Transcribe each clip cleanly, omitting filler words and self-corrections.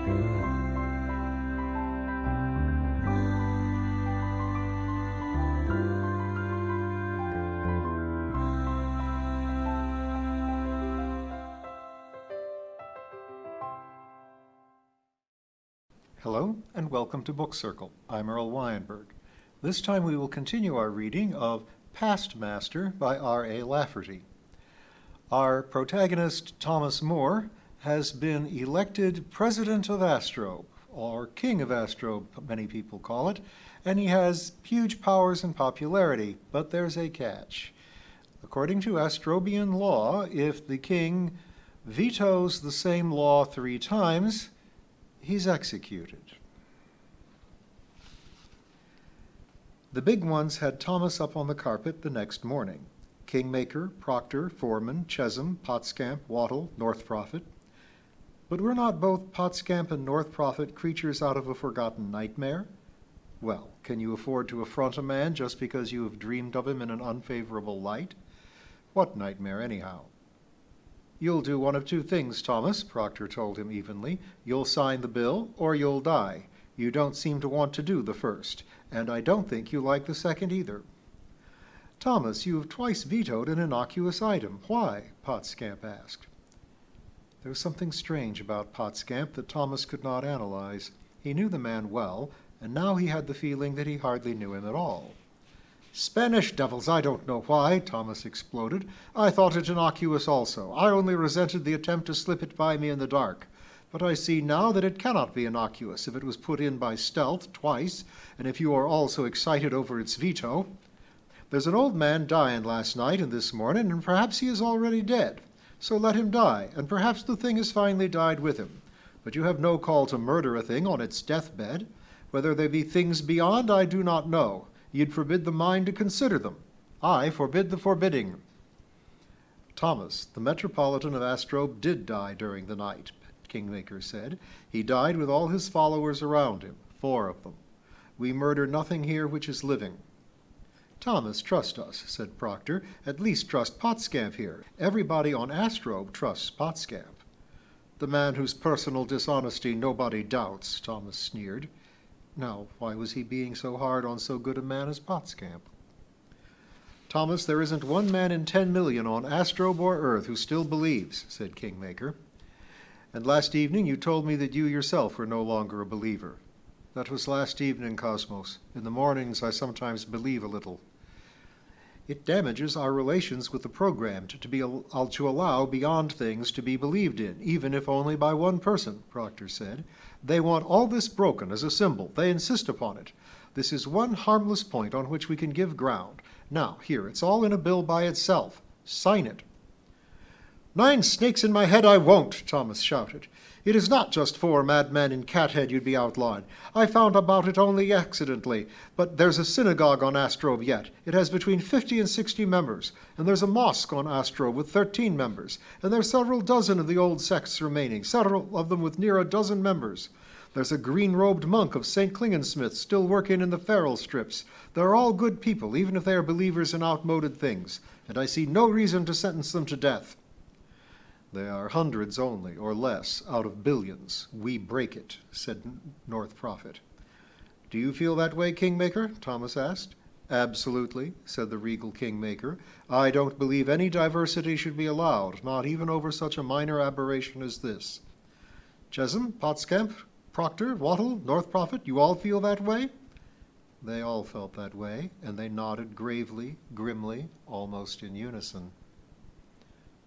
Hello, and welcome to Book Circle. I'm Earl Weinberg. This time we will continue our reading of Past Master by R.A. Lafferty. Our protagonist, Thomas More, has been elected President of Astrobe, or King of Astrobe, many people call it, and he has huge powers and popularity, but there's a catch. According to Astrobian law, if the king vetoes the same law 3 times, he's executed. The big ones had Thomas up on the carpet the next morning. Kingmaker, Proctor, Foreman, Chesham, Potscamp, Wattle, North Prophet. But were not both Potscamp and North Prophet creatures out of a forgotten nightmare? Well, can you afford to affront a man just because you have dreamed of him in an unfavorable light? What nightmare, anyhow? You'll do one of 2 things, Thomas, Proctor told him evenly. You'll sign the bill, or you'll die. You don't seem to want to do the first, and I don't think you like the second either. Thomas, you have twice vetoed an innocuous item. Why? Potscamp asked. There was something strange about Potscamp that Thomas could not analyze. He knew the man well, and now he had the feeling that he hardly knew him at all. Spanish devils, I don't know why, Thomas exploded. I thought it innocuous also. I only resented the attempt to slip it by me in the dark. But I see now that it cannot be innocuous if it was put in by stealth twice, and if you are all so excited over its veto. There's an old man dying last night and this morning, and perhaps he is already dead. So let him die, and perhaps the thing has finally died with him. But you have no call to murder a thing on its deathbed. Whether there be things beyond, I do not know. You'd forbid the mind to consider them. I forbid the forbidding. Thomas, the Metropolitan of Astrobe, did die during the night, Kingmaker said. He died with all his followers around him, 4 of them. We murder nothing here which is living. Thomas, trust us, said Proctor. At least trust Potscamp here. Everybody on Astrobe trusts Potscamp. The man whose personal dishonesty nobody doubts, Thomas sneered. Now, why was he being so hard on so good a man as Potscamp? Thomas, there isn't 1 man in 10 million on Astrobe or Earth who still believes, said Kingmaker. And last evening you told me that you yourself were no longer a believer. That was last evening, Cosmos. In the mornings I sometimes believe a little. It damages our relations with the programmed to allow beyond things to be believed in, even if only by 1 person, Proctor said. They want all this broken as a symbol. They insist upon it. This is one harmless point on which we can give ground. Now, here, it's all in a bill by itself. Sign it. 9 snakes in my head I won't, Thomas shouted. It is not just 4 madmen in Cathead you'd be outlawed. I found about it only accidentally, but there's a synagogue on Astrobe yet. It has between 50 and 60 members, and there's a mosque on Astrobe with 13 members, and there's several dozen of the old sects remaining, several of them with near a dozen members. There's a green-robed monk of St. Klingensmith still working in the feral strips. They're all good people, even if they are believers in outmoded things, and I see no reason to sentence them to death. They are hundreds only, or less, out of billions. We break it, said North Prophet. Do you feel that way, Kingmaker? Thomas asked. Absolutely, said the regal Kingmaker. I don't believe any diversity should be allowed, not even over such a minor aberration as this. Chesham, Potscamp, Proctor, Wattle, North Prophet, you all feel that way? They all felt that way, and they nodded gravely, grimly, almost in unison.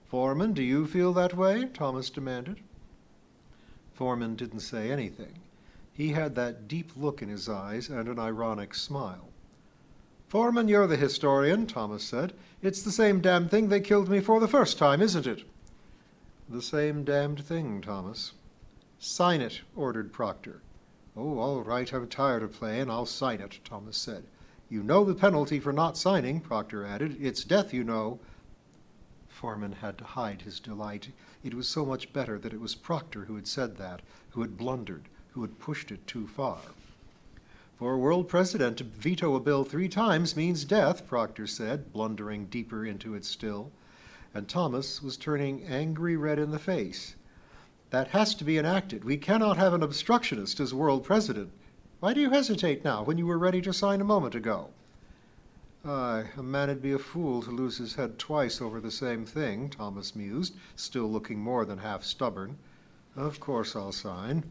Foreman, do you feel that way? Thomas demanded. Foreman didn't say anything. He had that deep look in his eyes and an ironic smile. Foreman, you're the historian, Thomas said. It's the same damned thing they killed me for the first time, isn't it? The same damned thing, Thomas. Sign it, ordered Proctor. Oh, all right, I'm tired of playing. I'll sign it, Thomas said. You know the penalty for not signing, Proctor added. It's death, you know. Foreman had to hide his delight. It was so much better that it was Proctor who had said that, who had blundered, who had pushed it too far. For a world president to veto a bill 3 times means death, Proctor said, blundering deeper into it still. And Thomas was turning angry red in the face. That has to be enacted. We cannot have an obstructionist as world president. Why do you hesitate now when you were ready to sign a moment ago? Aye, a man'd be a fool to lose his head twice over the same thing, Thomas mused, still looking more than half stubborn. Of course I'll sign.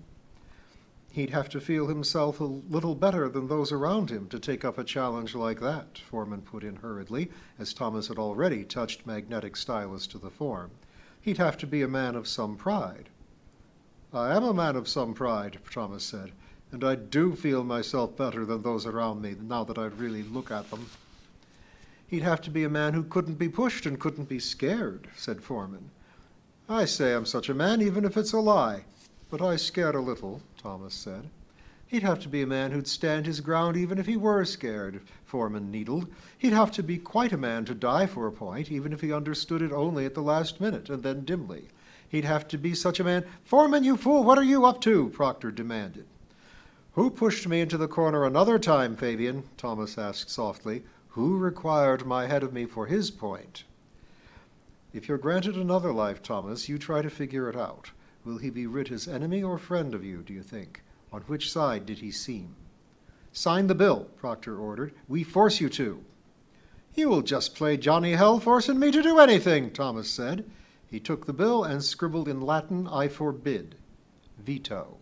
He'd have to feel himself a little better than those around him to take up a challenge like that, Foreman put in hurriedly, as Thomas had already touched magnetic stylus to the form. He'd have to be a man of some pride. I am a man of some pride, Thomas said, and I do feel myself better than those around me now that I really look at them. He'd have to be a man who couldn't be pushed and couldn't be scared, said Foreman. I say I'm such a man, even if it's a lie. But I scared a little, Thomas said. He'd have to be a man who'd stand his ground even if he were scared, Foreman needled. He'd have to be quite a man to die for a point, even if he understood it only at the last minute, and then dimly. He'd have to be such a man. Foreman, you fool, what are you up to? Proctor demanded. Who pushed me into the corner another time, Fabian? Thomas asked softly. Who required my head of me for his point? If you're granted another life, Thomas, you try to figure it out. Will he be rid his enemy or friend of you, do you think? On which side did he seem? Sign the bill, Proctor ordered. We force you to. You will just play Johnny Hell forcing me to do anything, Thomas said. He took the bill and scribbled in Latin, I forbid, veto,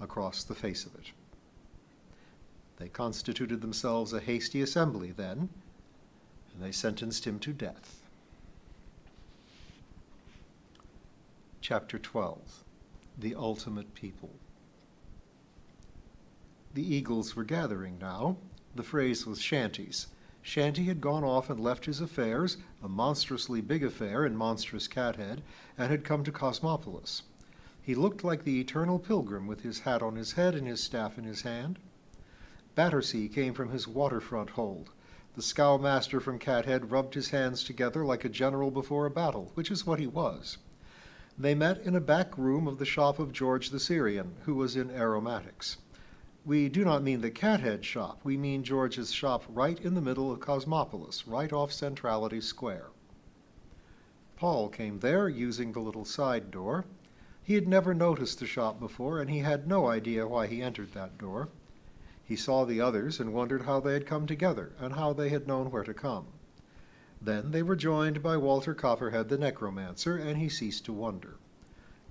across the face of it. They constituted themselves a hasty assembly then, and they sentenced him to death. Chapter 12, The Ultimate People. The eagles were gathering now. The phrase was Shanty's. Shanty had gone off and left his affairs, a monstrously big affair in monstrous Cathead, and had come to Cosmopolis. He looked like the eternal pilgrim with his hat on his head and his staff in his hand. Battersea came from his waterfront hold. The scow-master from Cathead rubbed his hands together like a general before a battle, which is what he was. They met in a back room of the shop of George the Syrian, who was in aromatics. We do not mean the Cathead shop. We mean George's shop right in the middle of Cosmopolis, right off Centrality Square. Paul came there, using the little side door. He had never noticed the shop before, and he had no idea why he entered that door. He saw the others and wondered how they had come together, and how they had known where to come. Then they were joined by Walter Copperhead the necromancer, and he ceased to wonder.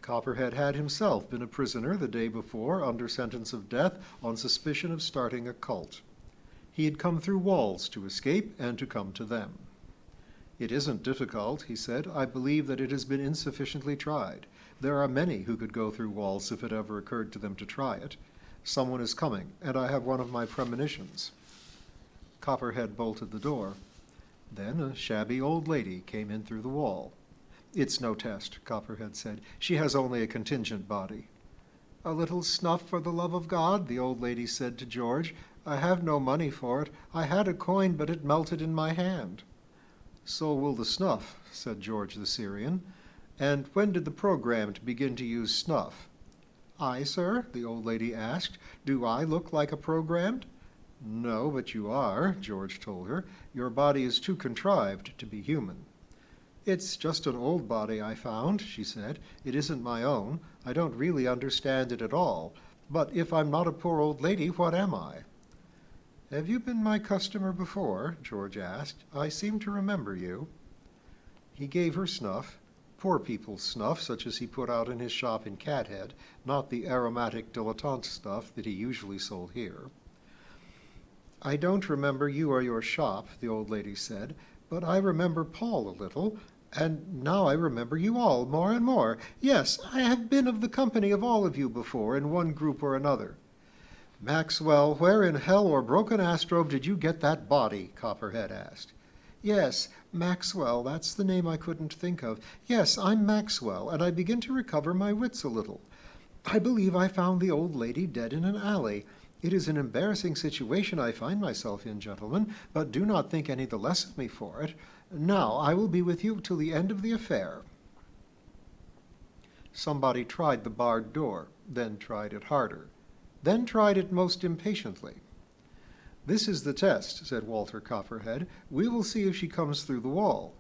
Copperhead had himself been a prisoner the day before, under sentence of death, on suspicion of starting a cult. He had come through walls to escape, and to come to them. It isn't difficult, he said. I believe that it has been insufficiently tried. There are many who could go through walls if it ever occurred to them to try it. Someone is coming, and I have one of my premonitions. Copperhead bolted the door. Then a shabby old lady came in through the wall. It's no test, Copperhead said. She has only a contingent body. A little snuff for the love of God, the old lady said to George. I have no money for it. I had a coin, but it melted in my hand. So will the snuff, said George the Syrian. And when did the programmed begin to use snuff? I, sir? The old lady asked. Do I look like a programmed? No, but you are, George told her. Your body is too contrived to be human. It's just an old body I found, she said. It isn't my own. I don't really understand it at all. But if I'm not a poor old lady, what am I? Have you been my customer before? George asked. I seem to remember you. He gave her snuff. Poor people's snuff, such as he put out in his shop in Cathead, not the aromatic dilettante stuff that he usually sold here. I don't remember you or your shop, the old lady said, but I remember Paul a little, and now I remember you all more and more. Yes, I have been of the company of all of you before, in one group or another. Maxwell, where in hell or broken astrove did you get that body? Copperhead asked. Yes, Maxwell, that's the name I couldn't think of. Yes, I'm Maxwell, and I begin to recover my wits a little. I believe I found the old lady dead in an alley. It is an embarrassing situation I find myself in, gentlemen, but do not think any the less of me for it. Now, I will be with you till the end of the affair. Somebody tried the barred door, then tried it harder, then tried it most impatiently. This is the test, said Walter Copperhead. We will see if she comes through the wall.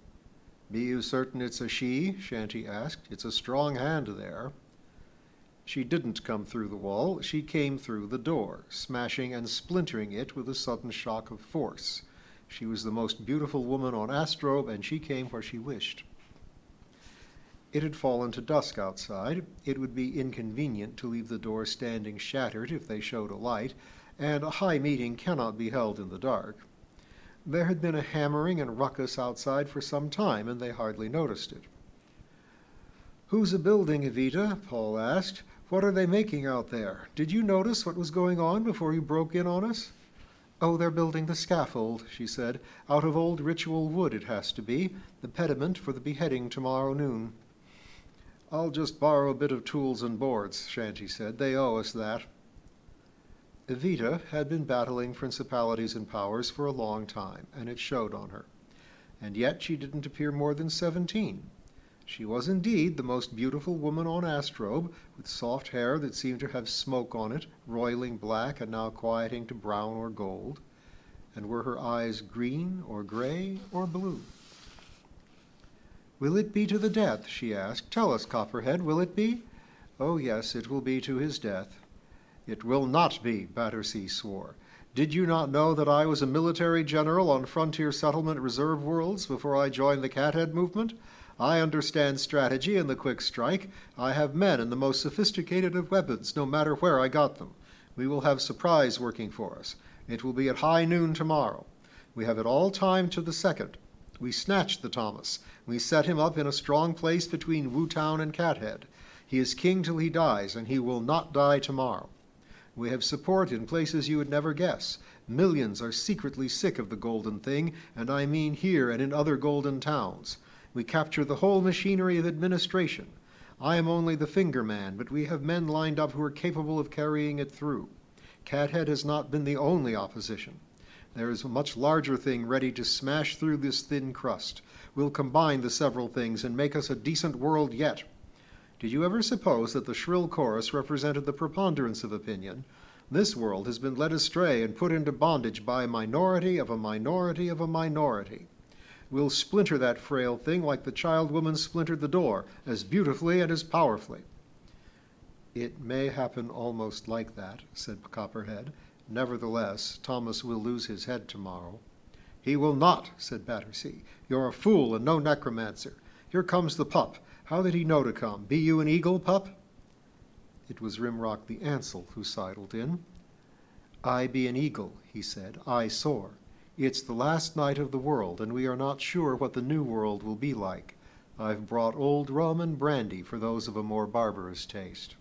Be you certain it's a she? Shanty asked. It's a strong hand there. She didn't come through the wall, she came through the door, smashing and splintering it with a sudden shock of force. She was the most beautiful woman on Astrobe, and she came where she wished. It had fallen to dusk outside. It would be inconvenient to leave the door standing shattered if they showed a light, and a high meeting cannot be held in the dark. There had been a hammering and ruckus outside for some time, and they hardly noticed it. "Who's a-building, Evita?" Paul asked. "What are they making out there? Did you notice what was going on before you broke in on us?" "Oh, they're building the scaffold," she said. "Out of old ritual wood it has to be, the pediment for the beheading tomorrow noon." "I'll just borrow a bit of tools and boards," Shanty said. "They owe us that." Evita had been battling principalities and powers for a long time, and it showed on her. And yet she didn't appear more than 17. She was indeed the most beautiful woman on Astrobe, with soft hair that seemed to have smoke on it, roiling black and now quieting to brown or gold. And were her eyes green or gray or blue? "Will it be to the death?" she asked. "Tell us, Copperhead, will it be?" "Oh, yes, it will be to his death." "It will not be," Battersea swore. "Did you not know that I was a military general on frontier settlement reserve worlds before I joined the Cathead movement? I understand strategy and the quick strike. I have men and the most sophisticated of weapons, no matter where I got them. We will have surprise working for us. It will be at high noon tomorrow. We have it all timed to the second. We snatched the Thomas. We set him up in a strong place between Wootown and Cathead. He is king till he dies, and he will not die tomorrow. We have support in places you would never guess. Millions are secretly sick of the golden thing, and I mean here and in other golden towns. We capture the whole machinery of administration. I am only the finger man, but we have men lined up who are capable of carrying it through. Cathead has not been the only opposition. There is a much larger thing ready to smash through this thin crust. We'll combine the several things and make us a decent world yet. Did you ever suppose that the shrill chorus represented the preponderance of opinion? This world has been led astray and put into bondage by a minority of a minority of a minority. We'll splinter that frail thing like the child woman splintered the door, as beautifully and as powerfully." "It may happen almost like that," said Copperhead. "Nevertheless, Thomas will lose his head tomorrow." "He will not," said Battersea. "You're a fool and no necromancer. Here comes the pup. How did he know to come? Be you an eagle, pup?" It was Rimrock the Ansel who sidled in. "I be an eagle," he said. "I soar. It's the last night of the world, and we are not sure what the new world will be like. I've brought old rum and brandy for those of a more barbarous taste."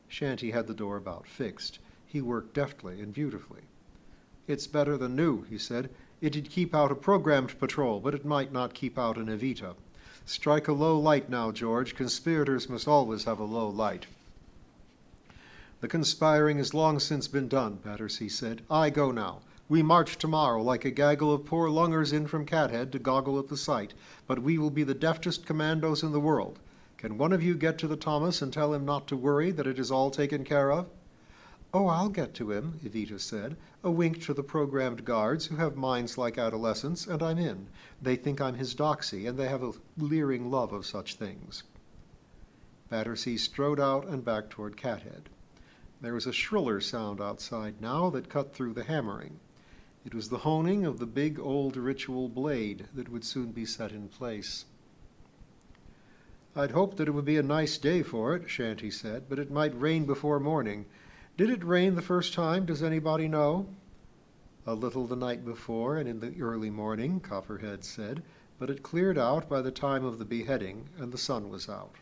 Shanty had the door about fixed. He worked deftly and beautifully. "It's better than new," he said. "It'd keep out a programmed patrol, but it might not keep out an Evita. Strike a low light now, George. Conspirators must always have a low light." "The conspiring has long since been done," Battersea said. "I go now. We march tomorrow like a gaggle of poor lungers in from Cathead to goggle at the sight, but we will be the deftest commandos in the world. Can one of you get to the Thomas and tell him not to worry, that it is all taken care of?" "Oh, I'll get to him," Evita said. "A wink to the programmed guards, who have minds like adolescents, and I'm in. They think I'm his doxy, and they have a leering love of such things." Battersea strode out and back toward Cathead. There was a shriller sound outside now that cut through the hammering. It was the honing of the big old ritual blade that would soon be set in place. "I'd hoped that it would be a nice day for it," Shanty said, "but it might rain before morning. Did it rain the first time, does anybody know?" "A little the night before and in the early morning," Copperhead said, "but it cleared out by the time of the beheading, and the sun was out."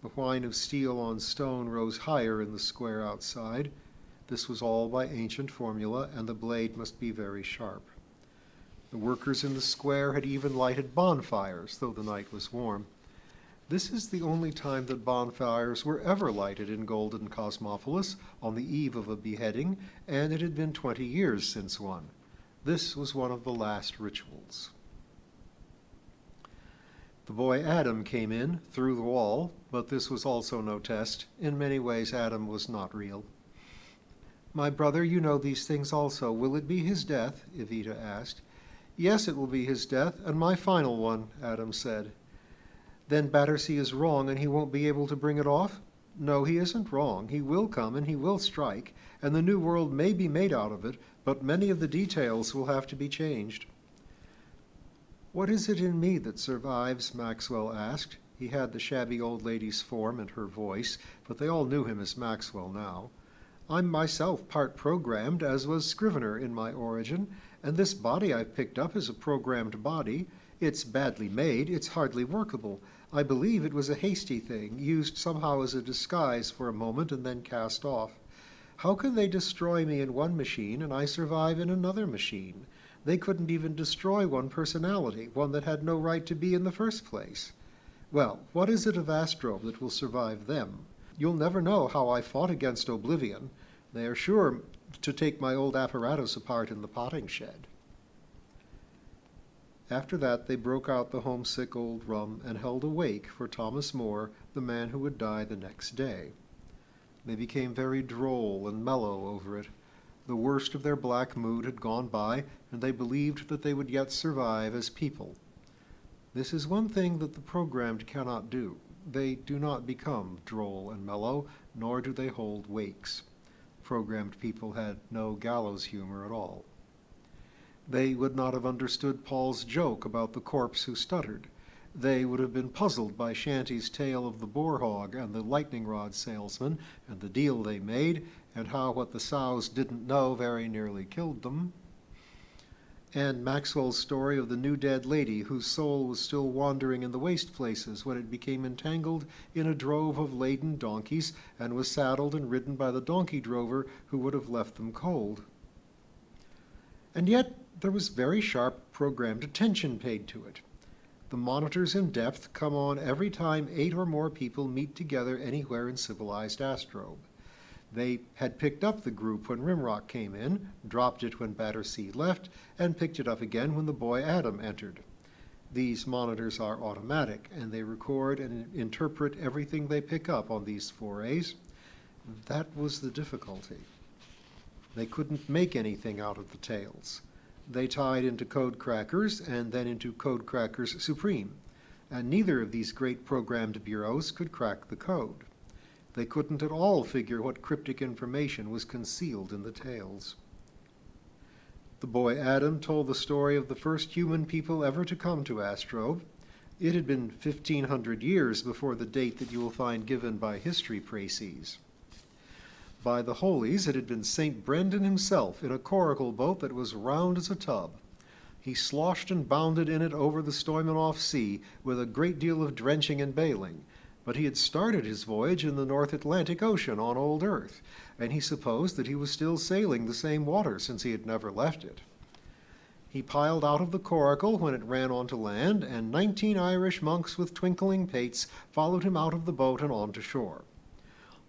The whine of steel on stone rose higher in the square outside. This was all by ancient formula, and the blade must be very sharp. The workers in the square had even lighted bonfires, though the night was warm. This is the only time that bonfires were ever lighted in Golden Cosmopolis on the eve of a beheading, and it had been 20 years since one. This was one of the last rituals. The boy Adam came in, through the wall, but this was also no test. In many ways, Adam was not real. "My brother, you know these things also. Will it be his death?" Evita asked. "Yes, it will be his death, and my final one," Adam said. Then Battersea is wrong and he won't be able to bring it off? No, he isn't wrong. He will come and he will strike, and the new world may be made out of it, but many of the details will have to be changed. What is it in me that survives? Maxwell asked. He had the shabby old lady's form and her voice, but they all knew him as Maxwell now. I'm myself part programmed, as was Scrivener in my origin, and this body I've picked up is a programmed body. It's badly made, it's hardly workable. I believe it was a hasty thing, used somehow as a disguise for a moment and then cast off. How can they destroy me in one machine and I survive in another machine? They couldn't even destroy one personality, one that had no right to be in the first place. Well, what is it of Astrobe that will survive them? You'll never know how I fought against Oblivion. They are sure to take my old apparatus apart in the potting shed. After that, they broke out the homesick old rum and held a wake for Thomas More, the man who would die the next day. They became very droll and mellow over it. The worst of their black mood had gone by, and they believed that they would yet survive as people. This is one thing that the programmed cannot do. They do not become droll and mellow, nor do they hold wakes. Programmed people had no gallows humor at all. They would not have understood Paul's joke about the corpse who stuttered. They would have been puzzled by Shanty's tale of the boar hog and the lightning rod salesman and the deal they made, and how what the sows didn't know very nearly killed them. And Maxwell's story of the new dead lady whose soul was still wandering in the waste places when it became entangled in a drove of laden donkeys and was saddled and ridden by the donkey drover who would have left them cold. And yet there was very sharp programmed attention paid to it. The monitors in depth come on every time 8 or more people meet together anywhere in civilized Astrobe. They had picked up the group when Rimrock came in, dropped it when Battersea left, and picked it up again when the boy Adam entered. These monitors are automatic, and they record and interpret everything they pick up on these forays. That was the difficulty. They couldn't make anything out of the tales. They tied into code crackers and then into code crackers supreme, and neither of these great programmed bureaus could crack the code. They couldn't at all figure what cryptic information was concealed in the tales. The boy Adam told the story of the first human people ever to come to Astrobe. It had been 1,500 years before the date that you will find given by history précis. By the holies, it had been St. Brendan himself in a coracle boat that was round as a tub. He sloshed and bounded in it over the Stoimanoff Sea with a great deal of drenching and bailing. But he had started his voyage in the North Atlantic Ocean on old Earth, and he supposed that he was still sailing the same water since he had never left it. He piled out of the coracle when it ran onto land, and 19 Irish monks with twinkling pates followed him out of the boat and onto shore.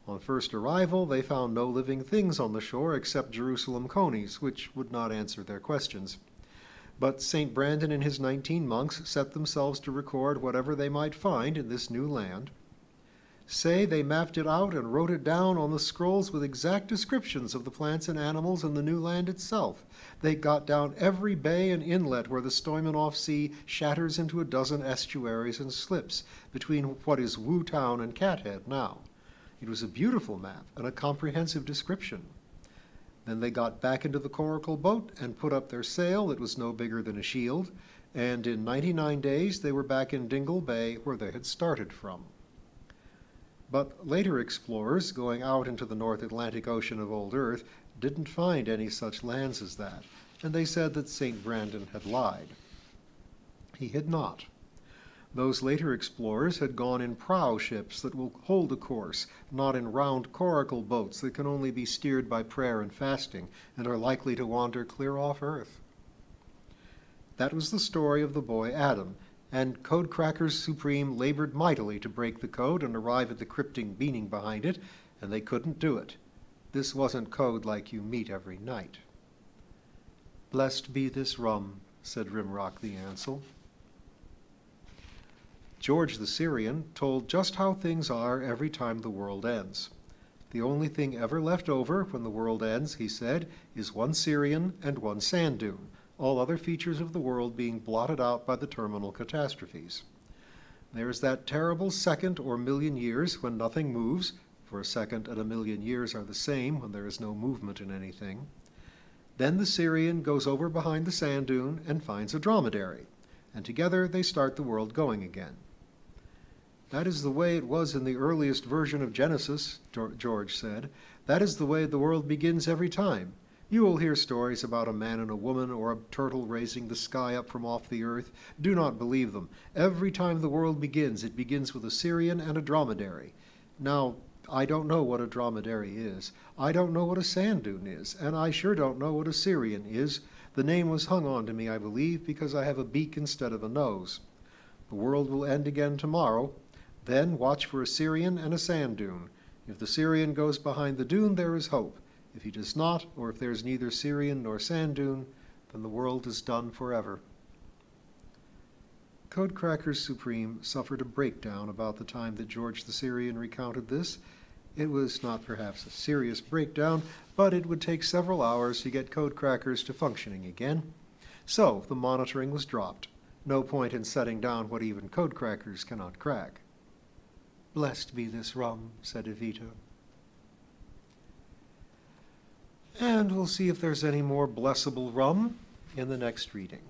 On first arrival, they found no living things on the shore except Jerusalem conies, which would not answer their questions. But St. Brandon and his 19 monks set themselves to record whatever they might find in this new land. Say they mapped it out and wrote it down on the scrolls with exact descriptions of the plants and animals in the new land itself. They got down every bay and inlet where the Stoimanoff Sea shatters into a dozen estuaries and slips between what is Wu Town and Cathead now. It was a beautiful map and a comprehensive description. Then they got back into the coracle boat and put up their sail that was no bigger than a shield, and in 99 days they were back in Dingle Bay where they had started from. But later explorers going out into the North Atlantic Ocean of old Earth didn't find any such lands as that, and they said that St. Brandon had lied. He had not. Those later explorers had gone in prow ships that will hold a course, not in round coracle boats that can only be steered by prayer and fasting and are likely to wander clear off Earth. That was the story of the boy Adam, and Code Crackers Supreme labored mightily to break the code and arrive at the cryptic meaning behind it, and they couldn't do it. This wasn't code like you meet every night. "Blessed be this rum," said Rimrock the Ansel. George the Syrian told just how things are every time the world ends. The only thing ever left over when the world ends, he said, is one Syrian and one sand dune, all other features of the world being blotted out by the terminal catastrophes. There's that terrible second or million years when nothing moves, for a second and a million years are the same when there is no movement in anything. Then the Syrian goes over behind the sand dune and finds a dromedary, and together they start the world going again. That is the way it was in the earliest version of Genesis, George said. That is the way the world begins every time. You will hear stories about a man and a woman or a turtle raising the sky up from off the earth. Do not believe them. Every time the world begins, it begins with a Syrian and a dromedary. Now, I don't know what a dromedary is. I don't know what a sand dune is, and I sure don't know what a Syrian is. The name was hung on to me, I believe, because I have a beak instead of a nose. The world will end again tomorrow. Then watch for a Syrian and a sand dune. If the Syrian goes behind the dune, there is hope. If he does not, or if there's neither Syrian nor sand dune, then the world is done forever. Codecrackers Supreme suffered a breakdown about the time that George the Syrian recounted this. It was not perhaps a serious breakdown, but it would take several hours to get Codecrackers to functioning again. So the monitoring was dropped. No point in setting down what even Codecrackers cannot crack. "Blessed be this rum," said Evita. And we'll see if there's any more blessable rum in the next reading.